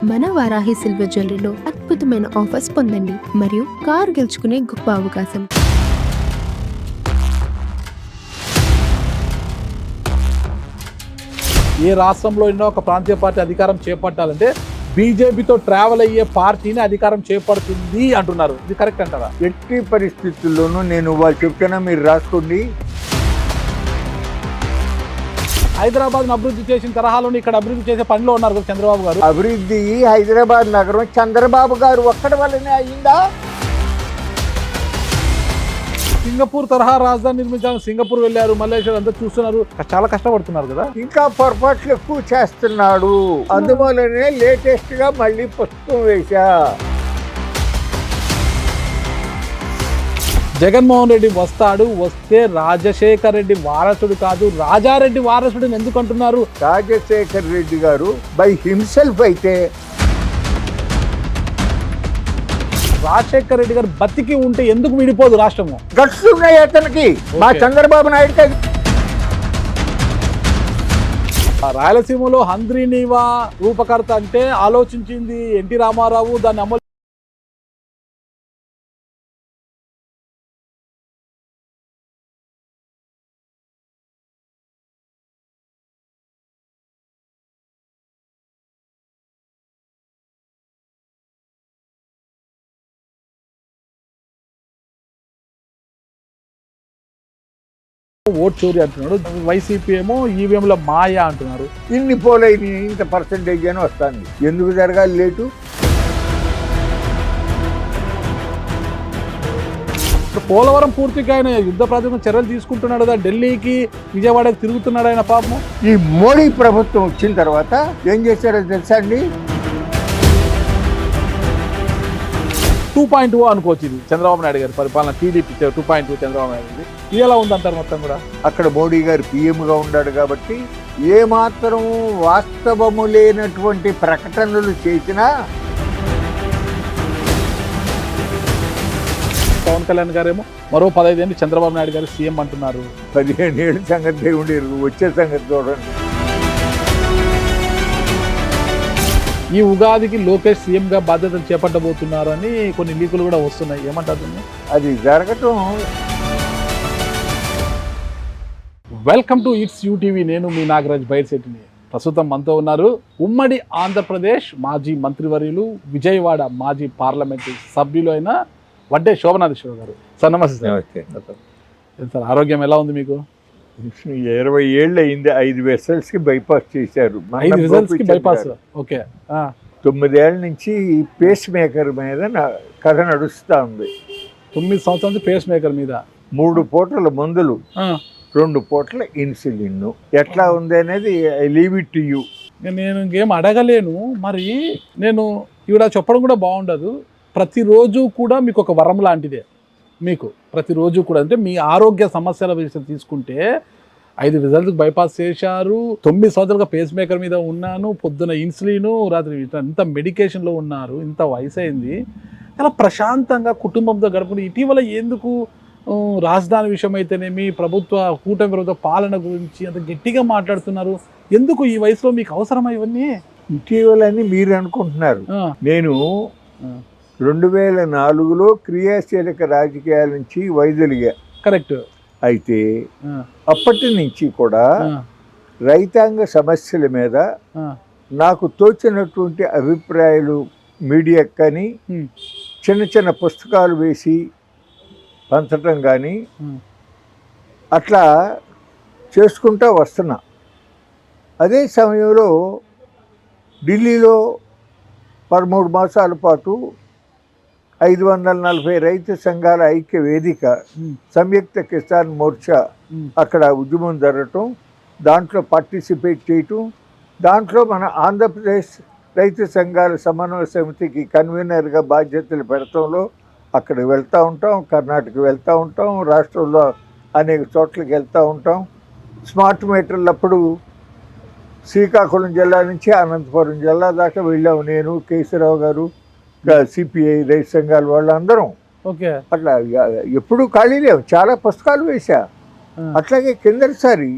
మన వారాహి సిల్వర్ జ్యువెలరీలో అద్భుతమైన ఆఫర్స్ పొందండి మరియు కార్ గెలుచుకునే గొప్ప అవకాశం. ఏ రాష్ట్రంలో ఎన్నో ఒక ప్రాంతీయ పార్టీ అధికారం చేపట్టాలంటే బీజేపీతో ట్రావెల్ అయ్యే పార్టీని అధికారం చేపడుతుంది అంటున్నారు. ఇది కరెక్ట్ అంటారా? ఎట్టి పరిస్థితుల్లోనూ నేను వాళ్ళు చెప్తున్నా, మీరు రాసుకోండి. హైదరాబాద్ అభివృద్ధి చేసిన తరహాలోనే ఇక్కడ అభివృద్ధి చేసే పనిలో ఉన్నారు కదా చంద్రబాబు గారు. అభివృద్ధి హైదరాబాద్ నగరం చంద్రబాబు గారు ఒక్కడి వల్లనే అయ్యిందా? సింగపూర్ తరహా రాజధాని నిర్మించాలని సింగపూర్ వెళ్ళారు, మలేషియా అంతా చూస్తున్నారు, చాలా కష్టపడుతున్నారు కదా. ఇంకా పొరపాట్లు ఎక్కువ చేస్తున్నాడు. అందువల్లనే లేటెస్ట్ గా మళ్ళీ పుస్తకం వేశా. జగన్మోహన్ రెడ్డి వస్తే రాజశేఖర్ రెడ్డి వారసుడు కాదు, రాజారెడ్డి వారసుడిని ఎందుకు అంటున్నారు? రాజశేఖర్ రెడ్డి గారు బై హిమ్సెల్ఫ్ అయితే, రాజశేఖర్ రెడ్డి గారు బతికి ఉంటే ఎందుకు విడిపోదు రాష్ట్రము? గట్స్ ఉన్నాయి అతనికి. మా చంద్రబాబు నాయుడుకి రాయలసీమలో హంద్రీనీవా రూపకర్త అంటే ఆలోచించింది ఎన్టీ రామారావు, దాన్ని అమలు ఓట్ చోరీ అంటున్నాడు. వైసీపీ ఏమో ఈవీఎంల మాయ అంటున్నారు. ఇన్ని పోలైన ఇంత పర్సెంటేజ్ అని వస్తుంది. ఎందుకు జరగాలి లేటు? పోలవరం పూర్తిగా ఆయన యుద్ధ ప్రాతిపదికన చర్యలు తీసుకుంటున్నాడు కదా, ఢిల్లీకి విజయవాడకి తిరుగుతున్నాడు ఆయన పాపము. ఈ మోడీ ప్రభుత్వం వచ్చిన తర్వాత ఏం చేశారో తెలుసా అండి? 2.0 అనుకోవచ్చు ఇది చంద్రబాబు నాయుడు గారి పరిపాలన. టీడీపీ 2.0 చంద్రబాబు నాయుడు. ఇది ఎలా ఉందంటారు మొత్తం కూడా? అక్కడ మోడీ గారు పీఎంగా ఉన్నాడు కాబట్టి ఏమాత్రం వాస్తవము లేనటువంటి ప్రకటనలు చేసినా పవన్ కళ్యాణ్ గారేమో మరో 15 ఏళ్ళు చంద్రబాబు నాయుడు గారు సీఎం అంటున్నారు. 15 ఏళ్ళ సంగతి దేవుడి వచ్చే సంగతి చూడండి. ఈ ఉగాదికి లోకేష్ సీఎం గా బాధ్యతలు చేపట్టబోతున్నారని కొన్ని లీకులు కూడా వస్తున్నాయి. ఏమంటారు? అది జరగటం. Welcome to it's UTV. నేను మీ నాగరాజ్ బైర్శెట్టిని. ప్రస్తుతం మనతో ఉన్నారు ఉమ్మడి ఆంధ్రప్రదేశ్ మాజీ మంత్రివర్యులు, విజయవాడ మాజీ పార్లమెంటు సభ్యులు అయిన వడ్డే శోభనాథేశ్వర గారు. సార్ నమస్తే. సార్ ఆరోగ్యం ఎలా ఉంది మీకు? 20 ఏళ్ళు అయింది. 5 వెసల్స్కి బైపాస్ చేశారు. 5 రిజల్ట్స్కి బైపాస్. ఓకే. 9 ఏళ్ళ నుంచి పేస్ మేకర్ మీద నా కథ నడుస్తూ ఉంది. 9 సంవత్సరాల నుంచి పేస్ మేకర్ మీద 3 పూటల మందులు, 2 పూటల ఇన్సులిన్. ఎట్లా ఉంది అనేది I leave it to you. నేను ఇంకేం అడగలేను. మరి నేను ఇవిడ చెప్పడం కూడా బాగుండదు. ప్రతిరోజు కూడా మీకు ఒక వరం లాంటిదే. మీకు ప్రతిరోజు కూడా అంటే మీ ఆరోగ్య సమస్యల విషయం తీసుకుంటే 5 రిజల్ట్కి బైపాస్ చేశారు, 9 సంవత్సరాలుగా పేస్ మేకర్ మీద ఉన్నాను, పొద్దున ఇన్సులిన్, రాత్రి ఇంత మెడికేషన్లో ఉన్నారు, ఇంత వయసు అయింది, చాలా ప్రశాంతంగా కుటుంబంతో గడుపుకుని ఇటీవల ఎందుకు రాజధాని విషయం అయితేనేమి కూటమి ప్రభుత్వ పాలన గురించి అంత గట్టిగా మాట్లాడుతున్నారు? ఎందుకు ఈ వయసులో మీకు అవసరమా ఇవన్నీ? ఇటీవలని మీరు అనుకుంటున్నారు. నేను 2004లో క్రియాశీలక రాజకీయాల నుంచి వైదొలిగా. కరెక్ట్. అయితే అప్పటి నుంచి కూడా రైతాంగ సమస్యల మీద నాకు తోచినటువంటి అభిప్రాయాలు మీడియాకి కానీ, చిన్న చిన్న పుస్తకాలు వేసి పంచటం కానీ అట్లా చేసుకుంటూ వస్తున్నా. అదే సమయంలో ఢిల్లీలో 13 మాసాల పాటు 540 రైతు సంఘాల ఐక్య వేదిక, సంయుక్త కిసాన్ మోర్చా అక్కడ ఉద్యమం జరగటం, దాంట్లో పార్టిసిపేట్ చేయటం, దాంట్లో మన ఆంధ్రప్రదేశ్ రైతు సంఘాల సమన్వయ సమితికి కన్వీనర్గా బాధ్యతలు పెడతంలో అక్కడ వెళ్తూ ఉంటాం, కర్ణాటక వెళ్తూ ఉంటాం, రాష్ట్రంలో అనేక చోట్లకి వెళ్తూ ఉంటాం. స్మార్ట్ మీటర్లు అప్పుడు శ్రీకాకుళం జిల్లా నుంచి అనంతపురం జిల్లా దాకా వెళ్ళాము. నేను, కేశవరావు గారు, సిపిఐ రైతు సంఘాల వాళ్ళందరం. ఓకే. అట్లా ఎప్పుడు ఖాళీ లేవు, చాలా పుస్తకాలు వేశా. అట్లాగే కిందటిసారి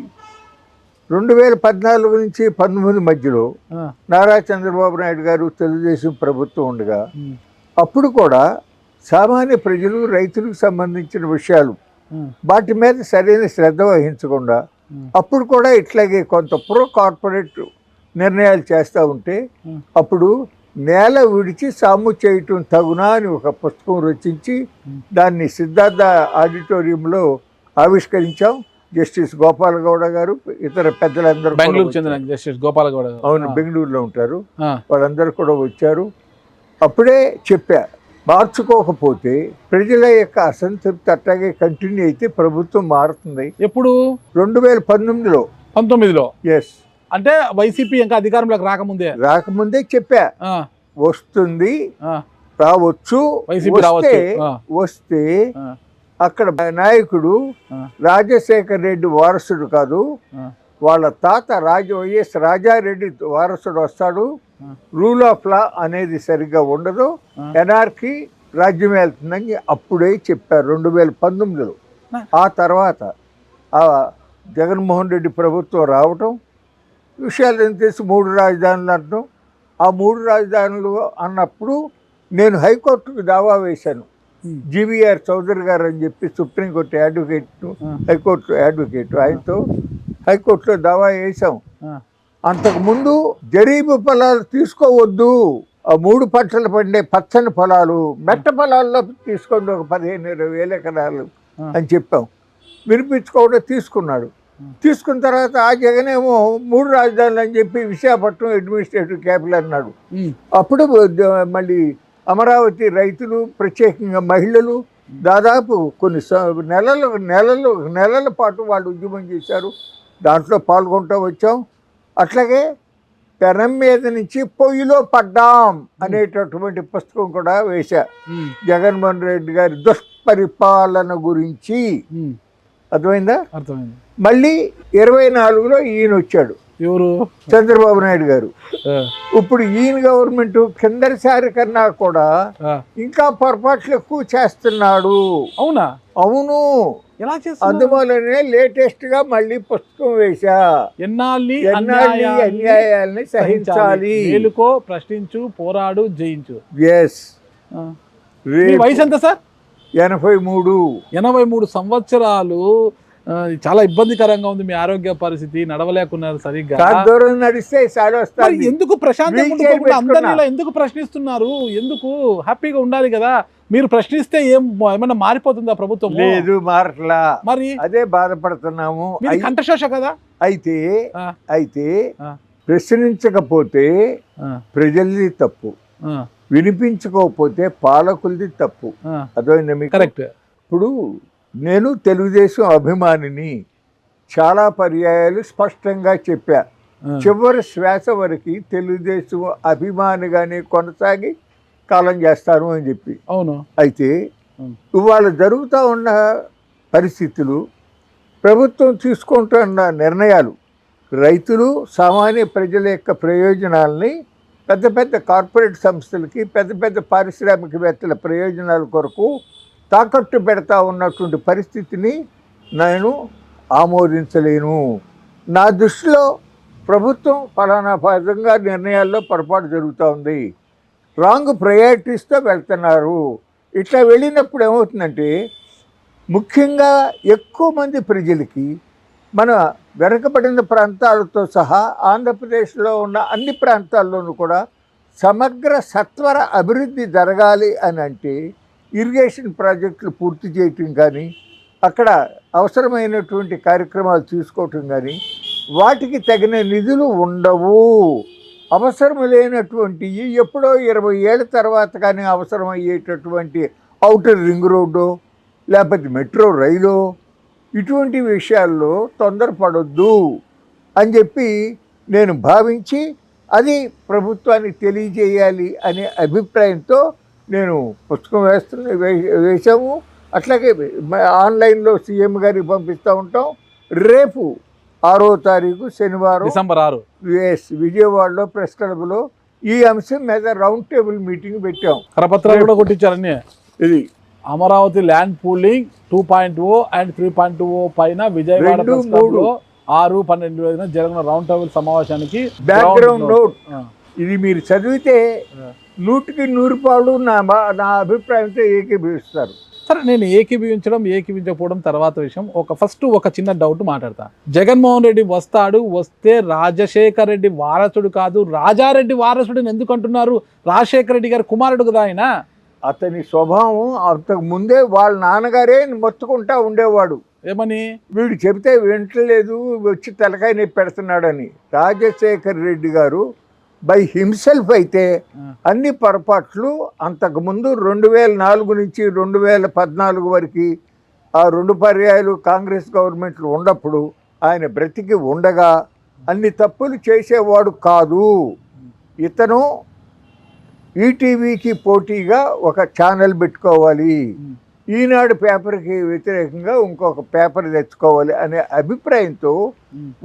2014 నుంచి 19 మధ్యలో ఆ, నారా చంద్రబాబు నాయుడు గారు తెలుగుదేశం ప్రభుత్వం ఉండగా ఉమ్, అప్పుడు కూడా సామాన్య ప్రజలు రైతులకు సంబంధించిన విషయాలు ఉమ్, వాటి మీద సరైన శ్రద్ధ వహించకుండా ఉమ్, అప్పుడు కూడా ఇట్లాగే కొంత ప్రో కార్పొరేట్ నిర్ణయాలు చేస్తూ ఉంటే ఉమ్, అప్పుడు నేల విడిచి సాము చేయటం తగునా అని ఒక పుస్తకం రచించి దాన్ని సిద్ధార్థ ఆడిటోరియంలో ఆవిష్కరించాం. జస్టిస్ గోపాల్ గౌడ గారు ఇతర పెద్దలందరూ కూడా బెంగళూరు వచ్చారు. చెందిన జస్టిస్ గోపాల్ గౌడ గారు. అవును, ఆ, బెంగళూరులో ఉంటారు. ఆ, వాళ్ళందరూ కూడా వచ్చారు. అప్పుడే చెప్పా, మార్చుకోకపోతే ప్రజల యొక్క అసంతృప్తి అట్లాగే కంటిన్యూ అయితే ప్రభుత్వం మారుతుంది. ఎప్పుడు 2019లో 19లో ఎస్ అంటే వైసీపీ ఇంకా అధికారంలోకి రాకముందే. రాకముందే చెప్పా ఆ, వస్తుంది, ఆ, రావచ్చు. వైసీపీ రావచ్చు. ఆ, వస్తే ఆ, అక్కడ నాయకుడు ఆ, రాజశేఖర్ రెడ్డి వారసుడు కాదు, ఆ, వాళ్ళ తాత వైఎస్ రాజారెడ్డి వారసుడు వస్తాడు. ఆ. రూల్ ఆఫ్ లా అనేది సరిగ్గా ఉండదు, ఆ. ఎనార్కీ రాజ్యం వెళ్తుందని అప్పుడే చెప్పారు 2019లో. ఆ. ఆ తర్వాత ఆ జగన్మోహన్ రెడ్డి ప్రభుత్వం రావటం, విషయాలు ఏం తెలిసి 3 రాజధానులు అంటాం. ఆ 3 రాజధానులు అన్నప్పుడు నేను హైకోర్టుకు దావా వేశాను. ఉమ్, జీవీఆర్ చౌదరి గారు అని చెప్పి సుప్రీంకోర్టు అడ్వకేట్, ఆ. హైకోర్టు అడ్వకేట్, ఆయనతో హైకోర్టులో దావా వేసాం. ఆ, అంతకుముందు జరీబు పొలాలు తీసుకోవద్దు, ఆ 3 పంటలు పండే పచ్చని పొలాలు మెట్ట పొలాల్లో తీసుకోండి, ఒక 15-20 ఎకరాలు ఆ. అని చెప్పాం. వినిపించుకోవడం తీసుకున్నాడు. తీసుకున్న తర్వాత ఆ జగనేమో 3 రాజధానులు అని చెప్పి విశాఖపట్నం అడ్మినిస్ట్రేటివ్ క్యాపిటల్ అన్నాడు. ఉమ్, అప్పుడు మళ్ళీ అమరావతి రైతులు, ప్రత్యేకంగా మహిళలు దాదాపు కొన్ని నెలల పాటు వాళ్ళు ఉద్యమం చేశారు. దాంట్లో పాల్గొంటూ వచ్చాం. అట్లాగే పెనం మీద నుంచి పొయ్యిలో పడ్డాం అనేటటువంటి పుస్తకం కూడా వేశా, ఉమ్, జగన్మోహన్ రెడ్డి గారి దుష్పరిపాలన గురించి. ఉమ్, అర్థమైందా? అర్థమైంది. మళ్ళీ 24లో ఈయన వచ్చాడు, ఎవరు? చంద్రబాబు నాయుడు గారు. ఆ, ఇప్పుడు ఈయన గవర్నమెంట్ కిందసారి కన్నా కూడా ఆ. ఇంకా పొరపాట్లు ఎక్కువ చేస్తున్నాడు. అవునా? అవును, ఎలా చేస్తున్నారు? అందువల్లనే లేటెస్ట్ గా మళ్ళీ పుస్తకం వేశా, ఎన్నాళ్ళి ఎన్నాళ్ళి అన్యాయాల్ని సహించాలి. మేలుకో, ప్రశ్నించు, పోరాడు, జయించు. ఎస్. ఆ. మీ వయసు ఎంత సార్? 83. 83 సంవత్సరాలు. చాలా ఇబ్బందికరంగా ఉంది మీ ఆరోగ్య పరిస్థితి, నడవలేకున్నారు సరిగ్గా. దూరం నడిస్తే సారి మరి వస్తాయి. ఎందుకు ప్రశాంతంగా Wheelchair ఉండకుండా అందరినీ పెట్టుకున్నా. ఇలా ఎందుకు ప్రశ్నిస్తున్నారు? ఎందుకు? హ్యాపీగా ఉండాలి కదా. మీరు ప్రశ్నిస్తే ఏమన్నా మారిపోతుందా ప్రభుత్వం? లేదు, మారట్లా. మరి అదే బాధపడుతున్నాము. మీది కంఠశోష కదా. అయితే ఆ, అయితే ఆ, ప్రశ్నించకపోతే ఆ, ప్రజలది తప్పు, ఆ, వినిపించుకోకపోతే పాలకులది తప్పు. ఆ. అర్థమైందా మీకు? కరెక్ట్. ఇప్పుడు నేను తెలుగుదేశం అభిమానిని, చాలా పర్యాయాలు స్పష్టంగా చెప్పా. ఆ, చివరి శ్వాస వరకు తెలుగుదేశం అభిమానిగానే కొనసాగి కాలం చేస్తాను అని చెప్పి. అవును. అయితే ఉం. ఇవాళ జరుగుతూ ఉన్న పరిస్థితులు, ప్రభుత్వం తీసుకుంటున్న నిర్ణయాలు రైతులు, సామాన్య ప్రజల యొక్క ప్రయోజనాలని పెద్ద పెద్ద కార్పొరేట్ సంస్థలకి, పెద్ద పెద్ద పారిశ్రామికవేత్తల ప్రయోజనాల కొరకు తాకట్టు పెడతా ఉన్నటువంటి పరిస్థితిని నేను ఆమోదించలేను. నా దృష్టిలో ప్రభుత్వం ఫలానా పరంగా నిర్ణయాల్లో పొరపాటు జరుగుతూ ఉంది, రాంగ్ ప్రయారిటీస్తో వెళ్తున్నారు. ఇట్లా వెళ్ళినప్పుడు ఏమవుతుందంటే, ముఖ్యంగా ఎక్కువ మంది ప్రజలకి మన వెనకబడిన ప్రాంతాలతో సహా ఆంధ్రప్రదేశ్లో ఉన్న అన్ని ప్రాంతాల్లోనూ కూడా సమగ్ర సత్వర అభివృద్ధి జరగాలి అని అంటే ఇరిగేషన్ ప్రాజెక్టులు పూర్తి చేయటం కానీ, అక్కడ అవసరమైనటువంటి కార్యక్రమాలు తీసుకోవటం కానీ, వాటికి తగిన నిధులు ఉండవు. అవసరం లేనటువంటి ఎప్పుడో 20 ఏళ్ళ తర్వాత కానీ అవసరమయ్యేటటువంటి ఔటర్ రింగ్ రోడ్డు, లేకపోతే మెట్రో రైలు, ఇటువంటి విషయాల్లో తొందరపడొద్దు అని చెప్పి నేను భావించి అది ప్రభుత్వానికి తెలియజేయాలి అనే అభిప్రాయంతో నేను పుస్తకం వేసాము. అట్లాగే ఆన్లైన్లో సీఎం గారికి పంపిస్తూ ఉంటాం. రేపు 6వ తారీఖు శనివారం డిసెంబర్ 6 విజయవాడలో ప్రెస్ క్లబ్లో ఈ అంశం మీద రౌండ్ టేబుల్ మీటింగ్ పెట్టాం. కరపత్రాలు కూడా కొట్టించారని. ఇది అమరావతి ల్యాండ్ పూలింగ్ 2.0 అండ్ 3.0 పైన విజయవాడ 2, 3 6-12 జరిగిన రౌండ్ టేబుల్ సమావేశానికి బ్యాక్గ్రౌండ్ నోట్ ఇది మీరు చదివితే 100% నా అభిప్రాయంతో ఏకీభవిస్తారు. సరే, నేను ఏకీభవించకపోవడం తర్వాత విషయం. ఒక చిన్న డౌట్ మాట్లాడతా. జగన్మోహన్ రెడ్డి వస్తే రాజశేఖర్ రెడ్డి వారసుడు కాదు, రాజారెడ్డి వారసుడిని ఎందుకు అంటున్నారు? రాజశేఖర రెడ్డి గారి కుమారుడు కదా ఆయన. అతని స్వభావం అంతకు ముందే వాళ్ళ నాన్నగారే మొత్తుకుంటా ఉండేవాడు. ఏమని? వీడు చెబితే వింటలేదు, వచ్చి తలకాయ నొప్పి పెడుతున్నాడని. రాజశేఖర్ రెడ్డి గారు బై హిమ్సెల్ఫ్ అయితే అన్ని పొరపాట్లు అంతకుముందు 2004 నుంచి 2014 వరకు ఆ 2 పర్యాయాలు కాంగ్రెస్ గవర్నమెంట్లు ఉన్నప్పుడు ఆయన బ్రతికి ఉండగా అన్ని తప్పులు చేసేవాడు కాదు. ఇతను ఈటీవీకి పోటీగా ఒక ఛానల్ పెట్టుకోవాలి, ఈనాడు పేపర్కి వ్యతిరేకంగా ఇంకొక పేపర్ తెచ్చుకోవాలి అనే అభిప్రాయంతో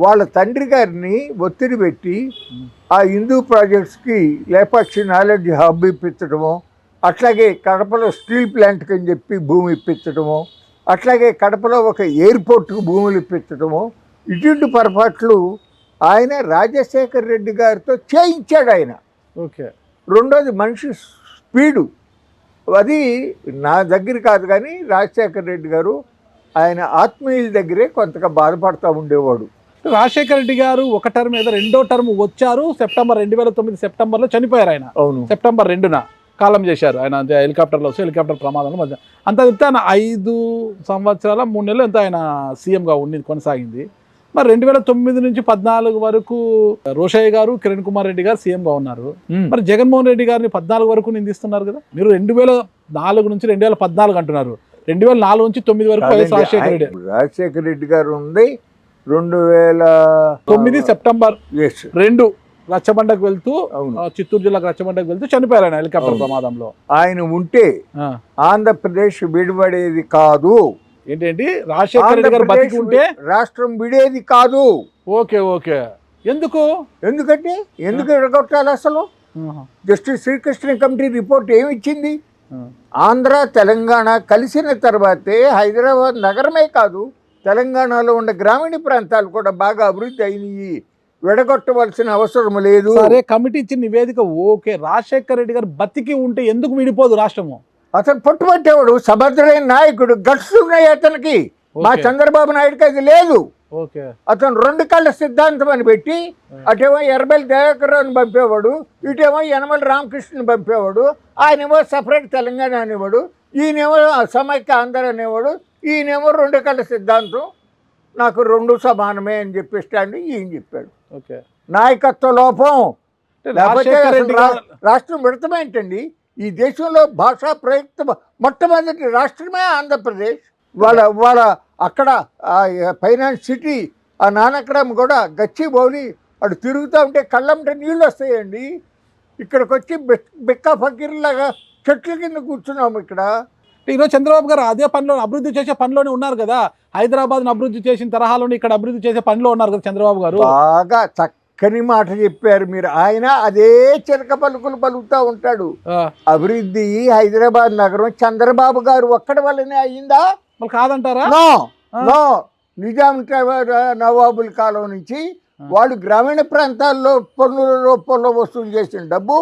వాళ్ళ తండ్రి గారిని ఒత్తిడి పెట్టి ఆ హిందూ ప్రాజెక్ట్స్కి లేపాక్షి నాలెడ్జ్ హబ్ ఇప్పించడము, అట్లాగే కడపలో స్టీల్ ప్లాంట్కి అని చెప్పి భూమి ఇప్పించడము, అట్లాగే కడపలో ఒక ఎయిర్పోర్ట్కు భూములు ఇప్పించడము, ఇటువంటి పొరపాట్లు ఆయన రాజశేఖర్ రెడ్డి గారితో చేయించాడు ఆయన. ఓకే. రెండోది మనిషి స్పీడు, అది నా దగ్గర కాదు కానీ రాజశేఖర రెడ్డి గారు ఆయన ఆత్మీయుల దగ్గరే కొంతగా బాధపడుతూ ఉండేవాడు. రాజశేఖర రెడ్డి గారు ఒక టర్మ్ ఏదో రెండో టర్మ్ వచ్చారు, 2009 సెప్టెంబర్లో చనిపోయారు ఆయన. అవును, సెప్టెంబర్ 2న కాలం చేశారు ఆయన. హెలికాప్టర్లో వచ్చి హెలికాప్టర్ ప్రమాదంలో మధ్య అంత చెప్తే ఆయన 5 సంవత్సరాల 3 నెలలు ఎంత ఆయన సీఎంగా కొనసాగింది. మరి 2009 నుంచి 14 వరకు రోషయ్య గారు, కిరణ్ కుమార్ రెడ్డి గారు సీఎంగా ఉన్నారు. మరి జగన్మోహన్ రెడ్డి గారిని 14 వరకు నిందిస్తున్నారు కదా మీరు. 2004 నుంచి 2014 అంటున్నారు. 2004 నుంచి 9 వరకు రాజశేఖర రెడ్డి గారు ఉంది. 2009 సెప్టెంబర్ 2 రచ్చబండకు వెళ్తూ, చిత్తూరు జిల్లాకు రచ్చబండకు వెళ్తూ చనిపోయారు ఆయన హెలికాప్టర్ ప్రమాదంలో. ఆయన ఉంటే ఆంధ్రప్రదేశ్ విడిపడేది కాదు. ఏంటండి? రాజశేఖర రెడ్డి గారు బతికి ఉంటే రాష్ట్రం విడేది కాదు. ఓకే. ఎందుకంటే ఎందుకు విడగొట్టాలి అసలు? జస్టిస్ శ్రీకృష్ణ కమిటీ రిపోర్ట్ ఏమిచ్చింది? ఆంధ్ర తెలంగాణ కలిసిన తర్వాతే హైదరాబాద్ నగరమే కాదు, తెలంగాణలో ఉన్న గ్రామీణ ప్రాంతాలు కూడా బాగా అభివృద్ధి అయినాయి. విడగొట్టవలసిన అవసరం లేదు. సరే, కమిటీ ఇచ్చిన నివేదిక ఓకే. రాజశేఖర రెడ్డి గారు బతికి ఉంటే ఎందుకు విడిపోదు రాష్ట్రము? అతను పట్టుబట్టేవాడు, సమర్థుడైన నాయకుడు, గట్స్ ఉన్నాయి అతనికి. మా చంద్రబాబు నాయుడుకి అది లేదు. అతను 2 కళ్ళ సిద్ధాంతం అని పెట్టి అటేమో ఎర్రబెల్లి దయాకర్రావుని పంపేవాడు, ఇటేమో యనమల రామకృష్ణని పంపేవాడు. ఆయనేమో సపరేట్ తెలంగాణ అనేవాడు, ఈయనేమో సమైక్య ఆంధ్ర అనేవాడు, ఈయనేమో 2 కళ్ళ సిద్ధాంతం, నాకు 2 సమానమే అని చెప్పిస్తాడు. ఈయన చెప్పాడు. నాయకత్వ లోపం. రాష్ట్రం విడతమేంటండి? ఈ దేశంలో భాషా ప్రయుక్త మొట్టమొదటి రాష్ట్రమే ఆంధ్రప్రదేశ్. వాళ్ళ అక్కడ ఫైనాన్స్ సిటీ ఆ నానక్రమ్ కూడా గచ్చిబౌలి అటు తిరుగుతూ ఉంటే కళ్ళంటే నీళ్ళు వస్తాయండి. ఇక్కడికి వచ్చి బిక్క ఫకీర్లాగా చెట్ల కింద కూర్చున్నాము ఇక్కడ. ఈరోజు చంద్రబాబు గారు అదే పనిలో అభివృద్ధి చేసే పనిలోనే ఉన్నారు కదా. హైదరాబాద్ను అభివృద్ధి చేసిన తరహాలోనే ఇక్కడ అభివృద్ధి చేసే పనిలో ఉన్నారు కదా చంద్రబాబు గారు. బాగా చక్కని మాట చెప్పారు మీరు. ఆయన అదే చిలక పలుకులు పలుకుతూ ఉంటాడు. అభివృద్ధి హైదరాబాద్ నగరం చంద్రబాబు గారు ఒక్కడి వల్లనే అయ్యిందా? మరి కాదంటారా? నో. నిజాం నవాబుల కాలం నుంచి వాళ్ళు గ్రామీణ ప్రాంతాల్లో పన్నుల రూపంలో వసూలు చేసిన డబ్బు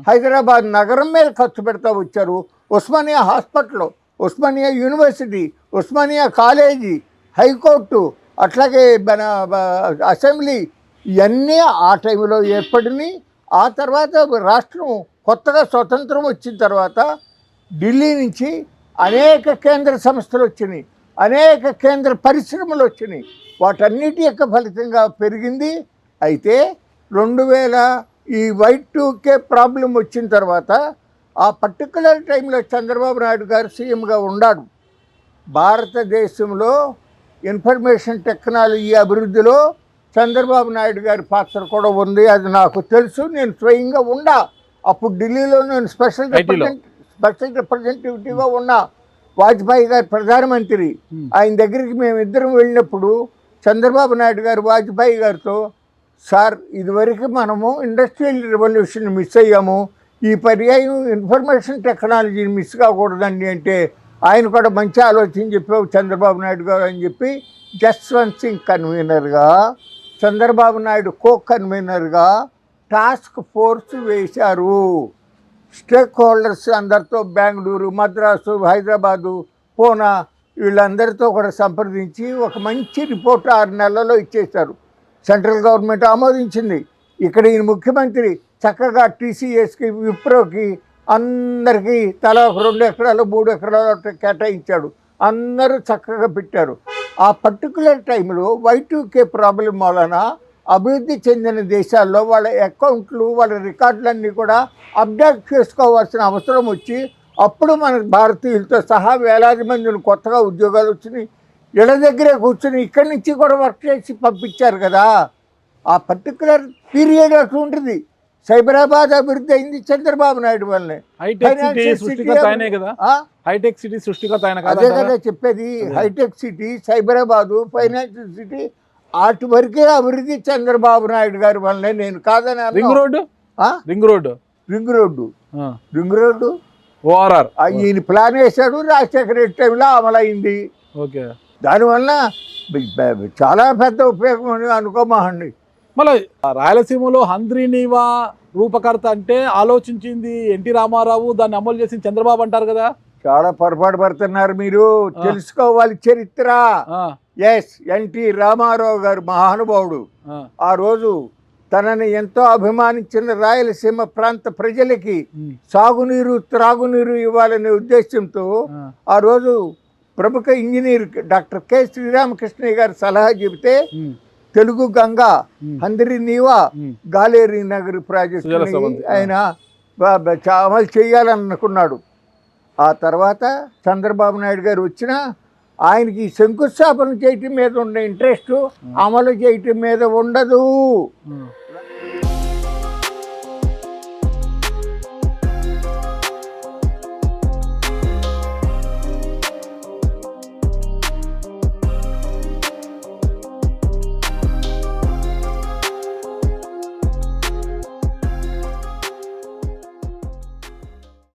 హైదరాబాద్ నగరం మీద ఖర్చు పెడతా వచ్చారు. Osmania hospital, Osmania university, Osmania college, high court, అట్లాగే మన అసెంబ్లీ, ఇవన్నీ ఆ టైంలో ఏర్పడినాయి. ఆ తర్వాత రాష్ట్రం కొత్తగా స్వతంత్రం వచ్చిన తర్వాత ఢిల్లీ నుంచి అనేక కేంద్ర సంస్థలు వచ్చినాయి, అనేక కేంద్ర పరిశ్రమలు వచ్చినాయి. వాటన్నిటి యొక్క ఫలితంగా పెరిగింది. అయితే 2000 ఈ Y2K ప్రాబ్లం వచ్చిన తర్వాత ఆ పర్టికులర్ టైంలో చంద్రబాబు నాయుడు గారు సీఎంగా ఉన్నాడు. భారతదేశంలో ఇన్ఫర్మేషన్ టెక్నాలజీ అభివృద్ధిలో చంద్రబాబు నాయుడు గారి పాత్ర కూడా ఉంది. అది నాకు తెలుసు. నేను స్వయంగా ఉన్నా. అప్పుడు ఢిల్లీలో నేను స్పెషల్ రిప్రజెంటేటివ్గా ఉన్నా. వాజ్పేయి గారు ప్రధానమంత్రి. ఆయన దగ్గరికి మేమిద్దరం వెళ్ళినప్పుడు చంద్రబాబు నాయుడు గారు వాజ్పేయి గారితో, సార్ ఇదివరకు మనము ఇండస్ట్రియల్ రెవల్యూషన్ మిస్ అయ్యాము, ఈ పర్యాయం ఇన్ఫర్మేషన్ టెక్నాలజీని మిస్ కాకూడదండి అంటే ఆయన కూడా మంచి ఆలోచన చెప్పావు చంద్రబాబు నాయుడు గారు అని చెప్పి జస్వంత్ సింగ్ కన్వీనర్గా, చంద్రబాబు నాయుడు కో కన్వీనర్గా టాస్క్ ఫోర్స్ వేశారు. స్టేక్ హోల్డర్స్ అందరితో బెంగళూరు, మద్రాసు, హైదరాబాదు, పూనా వీళ్ళందరితో కూడా సంప్రదించి ఒక మంచి రిపోర్ట్ 6 నెలల్లో ఇచ్చేశారు. సెంట్రల్ గవర్నమెంట్ ఆమోదించింది. ఇక్కడ ఈయన ముఖ్యమంత్రి చక్కగా టీసీఎస్కి, విప్రోకి అందరికీ తలా 2 ఎకరాలు 3 ఎకరాలు కేటాయించాడు. అందరూ చక్కగా పెట్టారు. ఆ పర్టికులర్ టైంలో Y2K ప్రాబ్లం వలన అభివృద్ధి చెందిన దేశాల్లో వాళ్ళ అకౌంట్లు, వాళ్ళ రికార్డులన్నీ కూడా అప్డేట్ చేసుకోవాల్సిన అవసరం వచ్చి అప్పుడు మన భారతీయులతో సహా వేలాది మందిని కొత్తగా ఉద్యోగాలు వచ్చినాయి. ఇళ్ళ దగ్గరే కూర్చుని ఇక్కడి నుంచి కూడా వర్క్ చేసి పంపించారు కదా. ఆ పర్టికులర్ పీరియడ్ అటువంటిది. సైబరాబాద్ అభివృద్ధి అయింది చంద్రబాబు నాయుడు వల్లనే. హైటెక్ సిటీ సృష్టికర్త ఆయనే కదా. హైటెక్ సిటీ సృష్టికర్త ఆయన కదా. అదే కదా చెప్పేది. Hitech city, Cyberabad, financial city వాటి వరకే అభివృద్ధి చంద్రబాబు నాయుడు గారి వల్లనే. నేను కాదని ring road, ring road, ring road, ring road ORR ఈయన ప్లాన్ వేశాడు. రాజశేఖర రెడ్డి టైంలో అమలైంది. ఓకే. దానివల్ల చాలా పెద్ద ఉపయోగం అని అనుకోమాహండి. మళ్ళీ రాయలసీమలో హంద్రీనీవా రూపకర్త అంటే ఆలోచించింది ఎన్టీ రామారావు, దాన్ని అమలు చేసింది చంద్రబాబు అంటారు కదా. చాలా పొరపాటు పడుతున్నారు మీరు. తెలుసుకోవాలి చరిత్ర. ఎస్, ఎన్టీ రామారావు గారు మహానుభావుడు. ఆ రోజు తనని ఎంతో అభిమానించిన రాయలసీమ ప్రాంత ప్రజలకి సాగునీరు, త్రాగునీరు ఇవ్వాలనే ఉద్దేశంతో ఆ రోజు ప్రముఖ ఇంజనీర్ డాక్టర్ కె శ్రీరామకృష్ణయ్య గారు సలహా చెబితే తెలుగు గంగా, హంద్రీనీవా, గాలేరు నగర్ ప్రాజెక్టు ఆయన అమలు చేయాలనుకున్నాడు. ఆ తర్వాత చంద్రబాబు నాయుడు గారు వచ్చిన ఆయనకి శంకుస్థాపన చేయటం మీద ఉండే ఇంట్రెస్ట్ అమలు చేయటం మీద ఉండదు.